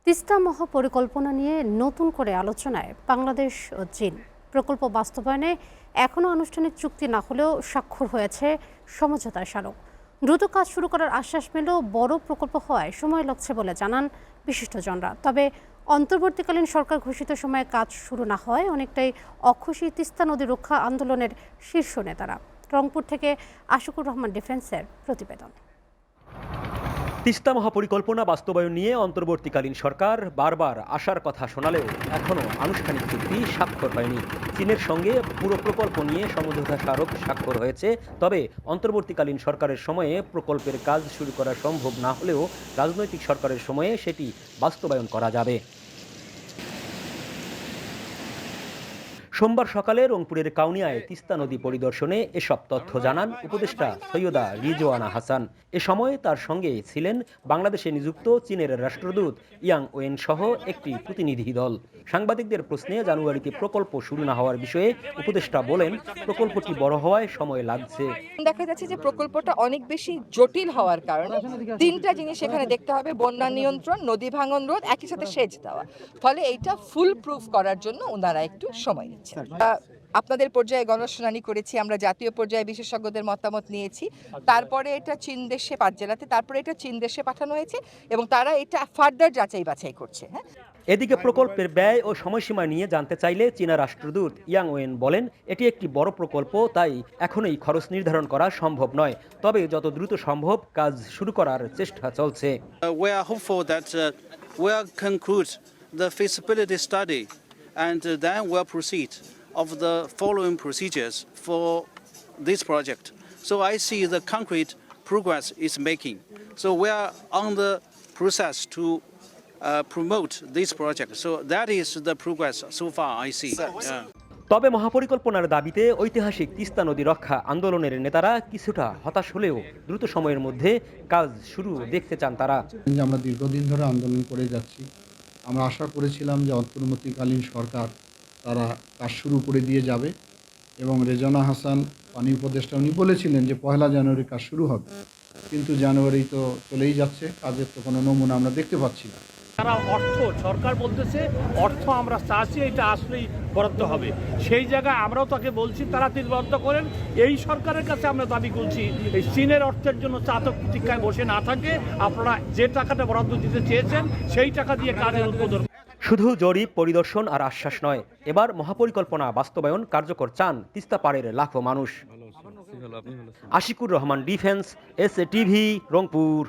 তিস্তা মহাপরিকল্পনা নিয়ে নতুন করে আলোচনায় বাংলাদেশ ও চীন। প্রকল্প বাস্তবায়নে এখনও আনুষ্ঠানিক চুক্তি না হলেও স্বাক্ষর হয়েছে সমঝোতার স্মারক। দ্রুত কাজ শুরু করার আশ্বাস মিললেও বড় প্রকল্প হওয়ায় সময় লাগছে বলে জানান বিশিষ্টজনরা। তবে অন্তর্বর্তীকালীন সরকার ঘোষিত সময়ে কাজ শুরু না হওয়ায় অনেকটাই অখুশি তিস্তা নদী রক্ষা আন্দোলনের শীর্ষ নেতারা। রংপুর থেকে আশিকুর রহমান ডিফেন্সের প্রতিবেদন। তিস্তা মহাপরিকল্পনা বাস্তবায়ন নিয়ে অন্তর্বর্তীকালীন সরকার বারবার আশার কথা শোনালেও এখনও আনুষ্ঠানিক চুক্তি স্বাক্ষর হয়নি। চীনের সঙ্গে পুরো প্রকল্প নিয়ে সমঝোতা স্মারক স্বাক্ষর হয়েছে। তবে অন্তর্বর্তীকালীন সরকারের সময়ে প্রকল্পের কাজ শুরু করা সম্ভব না হলেও রাজনৈতিক সরকারের সময়ে সেটি বাস্তবায়ন করা যাবে। সোমবার সকালে রংপুরের কাউনিয়ায় তিস্তা নদী পরিদর্শনে এসব তথ্য জানান উপদেষ্টা সৈয়দা রিজওয়ানা হাসান। এ সময় তার সঙ্গে ছিলেন বাংলাদেশে নিযুক্ত চীনের রাষ্ট্রদূত ইয়াং ওয়েন সহ একটি প্রতিনিধি দল। সাংবাদিকদের প্রশ্নে জানুয়ারিতে প্রকল্প শুরু না হওয়ার বিষয়ে উপদেষ্টা বলেন, প্রকল্পটি বড় হওয়ায় সময় লাগছে। দেখা যাচ্ছে যে প্রকল্পটা অনেক বেশি জটিল হওয়ার কারণে তিনটা জিনিস এখানে দেখতে হবে: বন্যা নিয়ন্ত্রণ, নদী ভাঙন রোধ, একই সাথে সেচ দেওয়া। ফলে এইটা ফুল প্রুফ করার জন্য ওনারা একটু সময় নিচ্ছেন। আপনাদের পর্যায়ে গণশুনানি করেছি, আমরা জাতীয় পর্যায়ে বিশেষজ্ঞদের মতামত নিয়েছি। তারপরে এটা চীন দেশে 5 জেলাতে, তারপরে এটা চীন দেশে পাঠানো হয়েছে এবং তারা এটা ফার্দার যাচাই বাছাই করছে। এদিকে প্রকল্পের ব্যয় ও সময়সীমা নিয়ে জানতে চাইলে চীনা রাষ্ট্রদূত ইয়াং ওয়েন বলেন, এটি একটি বড় প্রকল্প, তাই এখনই খরচ নির্ধারণ করা সম্ভব নয়। তবে যত দ্রুত সম্ভব কাজ শুরু করার চেষ্টা চলছে। We are hopeful that we'll conclude the feasibility study and then we'll proceed of the following procedures for this project. So I see the concrete progress is making. So we are on the process to promote this project. So that is the progress so far I see. তবে মহাপরিকল্পনার দাবিতে ঐতিহাসিক তিস্তা নদী রক্ষা আন্দোলনের নেতারা কিছুটা হতাশ হলেও দ্রুত সময়ের মধ্যে কাজ শুরু দেখতে চান তারা। আমরা দীর্ঘদিন ধরে আন্দোলন করে যাচ্ছি। আমরা আশা করেছিলাম যে অন্তর্বর্তীকালীন সরকার তারা কাজ শুরু করে দিয়ে যাবে এবং রেজওয়ানা হাসান পানি উপদেষ্টা উনি বলেছিলেন যে 1 জানুয়ারি কাজ শুরু হবে, কিন্তু জানুয়ারি তো চলেই যাচ্ছে, কাজের তো কোনো নমুনা আমরা দেখতে পাচ্ছি না। তারা সরকার বলতেছে অর্থ আমরা চাচ্ছি, এটা আসলেই বরাদ্দ হবে। সেই জায়গায় আমরাও তাকে বলছি তারা বরাদ্দ করেন। এই সরকারের কাছে আমরা দাবি করছি, এই চীনের অর্থের জন্য চাতক প্রতীক্ষায় বসে না থাকে, আপনারা যে টাকাটা বরাদ্দ দিতে চেয়েছেন সেই টাকা দিয়ে কাজের উদ্বোধন। শুধু জরিপ, পরিদর্শন আর আশ্বাস নয়, এবার মহাপরিকল্পনা বাস্তবায়ন কার্যকর চান তিস্তা পাড়ের লাখো মানুষ। Ashikur Rahman defence, SA TV, Rangpur.